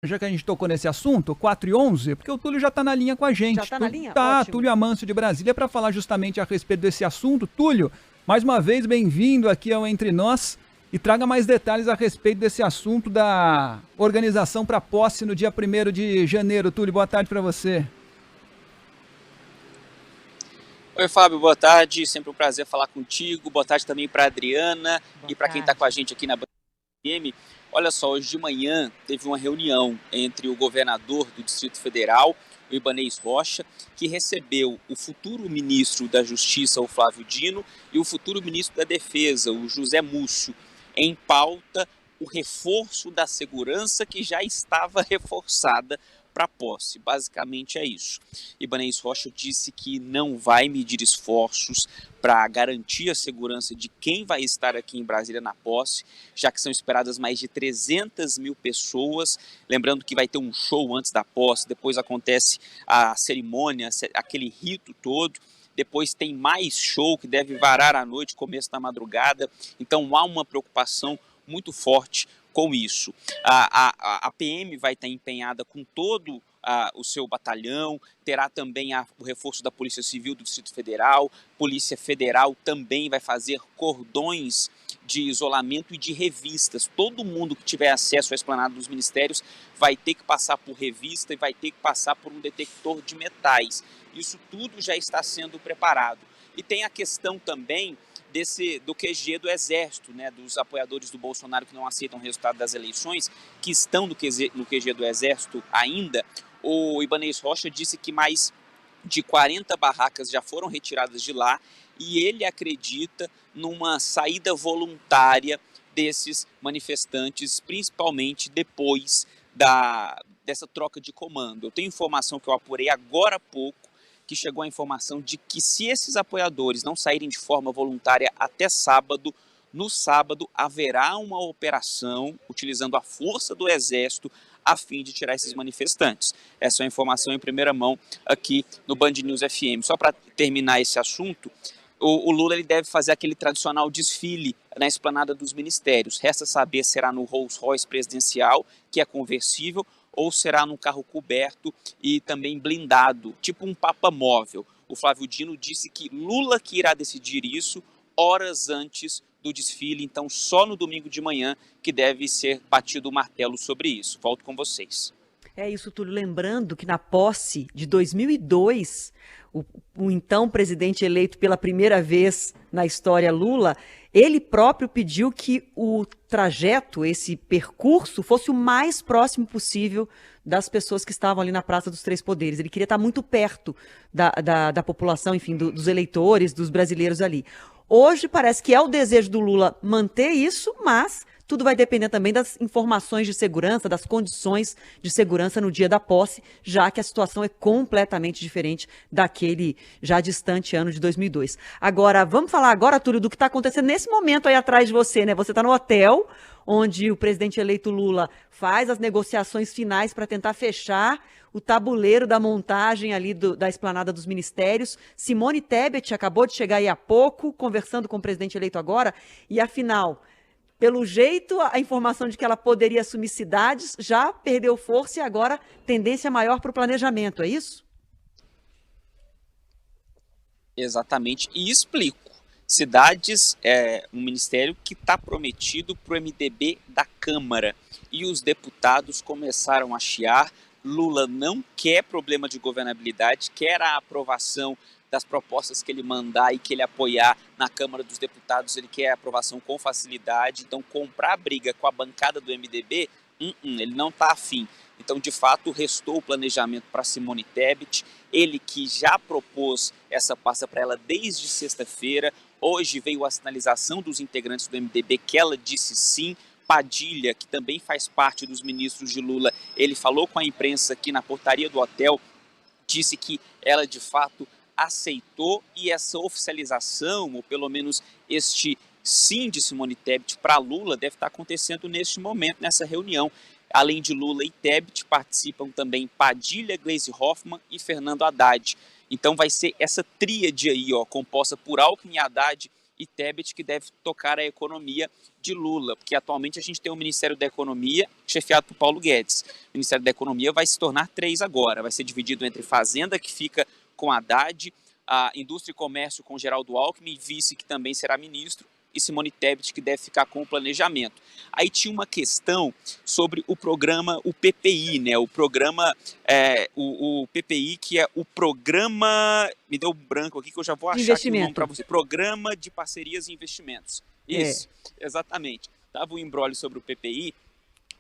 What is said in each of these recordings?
já que a gente tocou nesse assunto, 4h11, porque o Túlio já está na linha com a gente. Já está na linha? Tá, Ótimo. Túlio Amâncio de Brasília, para falar justamente a respeito desse assunto. Túlio, mais uma vez, bem-vindo aqui ao Entre Nós e traga mais detalhes a respeito desse assunto da organização para posse no dia 1º de janeiro. Túlio, boa tarde para você. Oi, Fábio, boa tarde. Sempre um prazer falar contigo. Boa tarde também para a Adriana e para quem está com a gente aqui na Band FM. Olha só, hoje de manhã teve uma reunião entre o governador do Distrito Federal, o Ibanez Rocha, que recebeu o futuro ministro da Justiça, o Flávio Dino, e o futuro ministro da Defesa, o José Múcio. Em pauta, o reforço da segurança que já estava reforçada para a posse. Basicamente é isso. Ibanez Rocha disse que não vai medir esforços para garantir a segurança de quem vai estar aqui em Brasília na posse, já que são esperadas mais de 300 mil pessoas. Lembrando que vai ter um show antes da posse, depois acontece a cerimônia, aquele rito todo. Depois tem mais show que deve varar à noite, começo da madrugada. Então há uma preocupação muito forte com isso. A PM vai estar empenhada com todo o seu batalhão, terá também o reforço da Polícia Civil do Distrito Federal, Polícia Federal também vai fazer cordões de isolamento e de revistas. Todo mundo que tiver acesso à esplanada dos ministérios vai ter que passar por revista e vai ter que passar por um detector de metais. Isso tudo já está sendo preparado. E tem a questão também do QG do Exército, né, dos apoiadores do Bolsonaro que não aceitam o resultado das eleições, que estão no QG do Exército ainda. O Ibanez Rocha disse que mais de 40 barracas já foram retiradas de lá e ele acredita numa saída voluntária desses manifestantes, principalmente depois dessa troca de comando. Eu tenho informação que eu apurei agora há pouco, que chegou a informação de que se esses apoiadores não saírem de forma voluntária até sábado, no sábado haverá uma operação utilizando a força do Exército a fim de tirar esses manifestantes. Essa é uma informação em primeira mão aqui no Band News FM. Só para terminar esse assunto, o Lula ele deve fazer aquele tradicional desfile na esplanada dos ministérios. Resta saber se será no Rolls Royce presidencial, que é conversível, ou será num carro coberto e também blindado, tipo um Papa móvel. O Flávio Dino disse que Lula que irá decidir isso horas antes do desfile, então só no domingo de manhã que deve ser batido o martelo sobre isso. Volto com vocês. É isso, Túlio. Lembrando que na posse de 2002, o então presidente eleito pela primeira vez na história, Lula, ele próprio pediu que o trajeto, esse percurso, fosse o mais próximo possível das pessoas que estavam ali na Praça dos Três Poderes. Ele queria estar muito perto da população, enfim, dos eleitores, dos brasileiros ali. Hoje parece que é o desejo do Lula manter isso, mas tudo vai depender também das informações de segurança, das condições de segurança no dia da posse, já que a situação é completamente diferente daquele já distante ano de 2002. Agora, vamos falar agora, Túlio, do que está acontecendo nesse momento aí atrás de você, né? Você está no hotel, onde o presidente eleito Lula faz as negociações finais para tentar fechar o tabuleiro da montagem ali da esplanada dos ministérios. Simone Tebet acabou de chegar aí há pouco, conversando com o presidente eleito agora, e afinal, pelo jeito, a informação de que ela poderia assumir cidades já perdeu força e agora tendência maior para o planejamento, é isso? Exatamente, e explico. Cidades é um ministério que está prometido para o MDB da Câmara e os deputados começaram a chiar. Lula não quer problema de governabilidade, quer a aprovação das propostas que ele mandar e que ele apoiar na Câmara dos Deputados, ele quer a aprovação com facilidade. Então, comprar briga com a bancada do MDB, ele não está afim. Então, de fato, restou o planejamento para Simone Tebet, ele que já propôs essa pasta para ela desde sexta-feira. Hoje veio a sinalização dos integrantes do MDB que ela disse sim. Padilha, que também faz parte dos ministros de Lula, ele falou com a imprensa aqui na portaria do hotel, disse que ela de fato aceitou, e essa oficialização, ou pelo menos este sim de Simone Tebet para Lula, deve estar acontecendo neste momento, nessa reunião. Além de Lula e Tebet, participam também Padilha, Gleisi Hoffmann e Fernando Haddad. Então vai ser essa tríade aí, composta por Alckmin, Haddad e Tebet, que deve tocar a economia de Lula, porque atualmente a gente tem o Ministério da Economia chefiado por Paulo Guedes. O Ministério da Economia vai se tornar 3 agora, vai ser dividido entre Fazenda, que fica com Haddad, a Indústria e Comércio com Geraldo Alckmin, vice que também será ministro, e Simone Tebet, que deve ficar com o planejamento. Aí tinha uma questão sobre o programa, o PPI, né? O programa, o PPI, que é o programa, me deu branco aqui que eu já vou achar aqui o nome para você, Programa de Parcerias e Investimentos. Isso, exatamente. Tava um imbróglio sobre o PPI,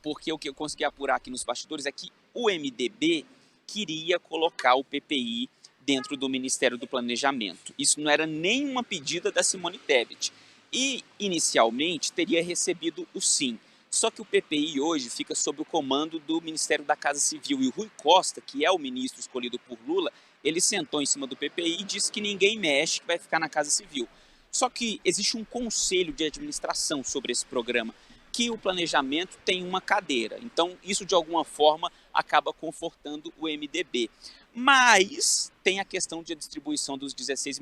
porque o que eu consegui apurar aqui nos bastidores é que o MDB queria colocar o PPI dentro do Ministério do Planejamento. Isso não era nenhuma pedida da Simone Tebet. E, inicialmente, teria recebido o sim. Só que o PPI hoje fica sob o comando do Ministério da Casa Civil. E o Rui Costa, que é o ministro escolhido por Lula, ele sentou em cima do PPI e disse que ninguém mexe, que vai ficar na Casa Civil. Só que existe um conselho de administração sobre esse programa, que o planejamento tem uma cadeira. Então, isso, de alguma forma, acaba confortando o MDB. Mas tem a questão de distribuição dos 16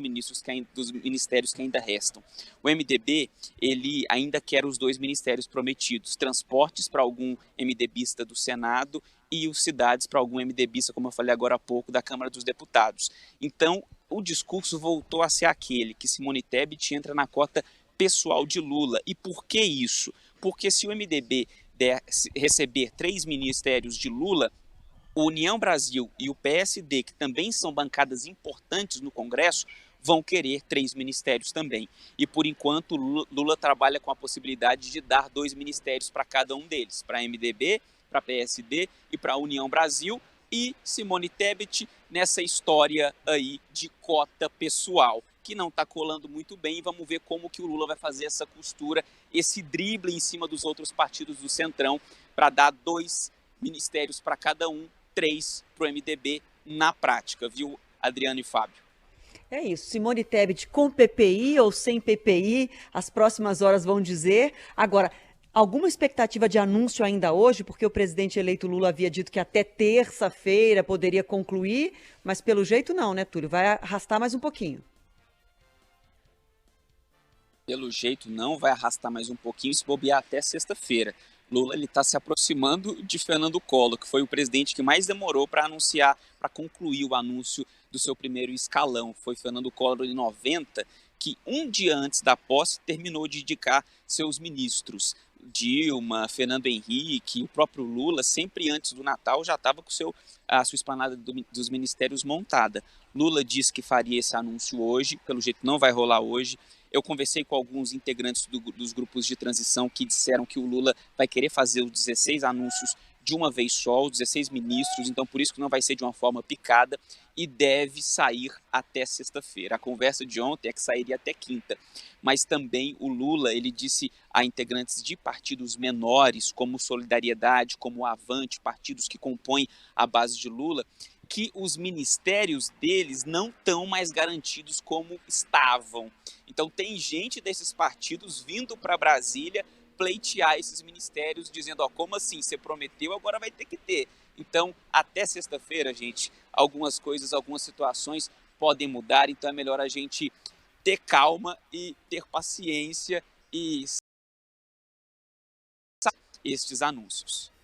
dos ministérios que ainda restam. O MDB, ele ainda quer os 2 ministérios prometidos, transportes para algum MDBista do Senado e os cidades para algum MDBista, como eu falei agora há pouco, da Câmara dos Deputados. Então, o discurso voltou a ser aquele, que Simone Tebet entra na cota pessoal de Lula. E por que isso? Porque se o MDB receber 3 ministérios de Lula, o União Brasil e o PSD, que também são bancadas importantes no Congresso, vão querer 3 ministérios também. E, por enquanto, Lula trabalha com a possibilidade de dar 2 ministérios para cada um deles, para MDB, para PSD e para a União Brasil, e Simone Tebet nessa história aí de cota pessoal, que não está colando muito bem, e vamos ver como que o Lula vai fazer essa costura, esse drible em cima dos outros partidos do Centrão, para dar 2 ministérios para cada um, 3 para o MDB na prática, viu, Adriano e Fábio? É isso, Simone Tebet com PPI ou sem PPI, as próximas horas vão dizer. Agora, alguma expectativa de anúncio ainda hoje? Porque o presidente eleito Lula havia dito que até terça-feira poderia concluir, mas pelo jeito não, né, Túlio? Vai arrastar mais um pouquinho. Pelo jeito não, vai arrastar mais um pouquinho e se bobear até sexta-feira. Lula está se aproximando de Fernando Collor, que foi o presidente que mais demorou para anunciar, para concluir o anúncio do seu primeiro escalão. Foi Fernando Collor em 90, que um dia antes da posse terminou de indicar seus ministros. Dilma, Fernando Henrique, o próprio Lula, sempre antes do Natal já estava com a sua esplanada dos ministérios montada. Lula disse que faria esse anúncio hoje, pelo jeito não vai rolar hoje. Eu conversei com alguns integrantes dos grupos de transição que disseram que o Lula vai querer fazer os 16 anúncios de uma vez só, os 16 ministros, então por isso que não vai ser de uma forma picada e deve sair até sexta-feira. A conversa de ontem é que sairia até quinta, mas também o Lula, ele disse a integrantes de partidos menores, como Solidariedade, como Avante, partidos que compõem a base de Lula, que os ministérios deles não estão mais garantidos como estavam. Então tem gente desses partidos vindo para Brasília pleitear esses ministérios, dizendo, ó, como assim, você prometeu, agora vai ter que ter. Então, até sexta-feira, gente, algumas coisas, algumas situações podem mudar, então é melhor a gente ter calma e ter paciência e estes anúncios.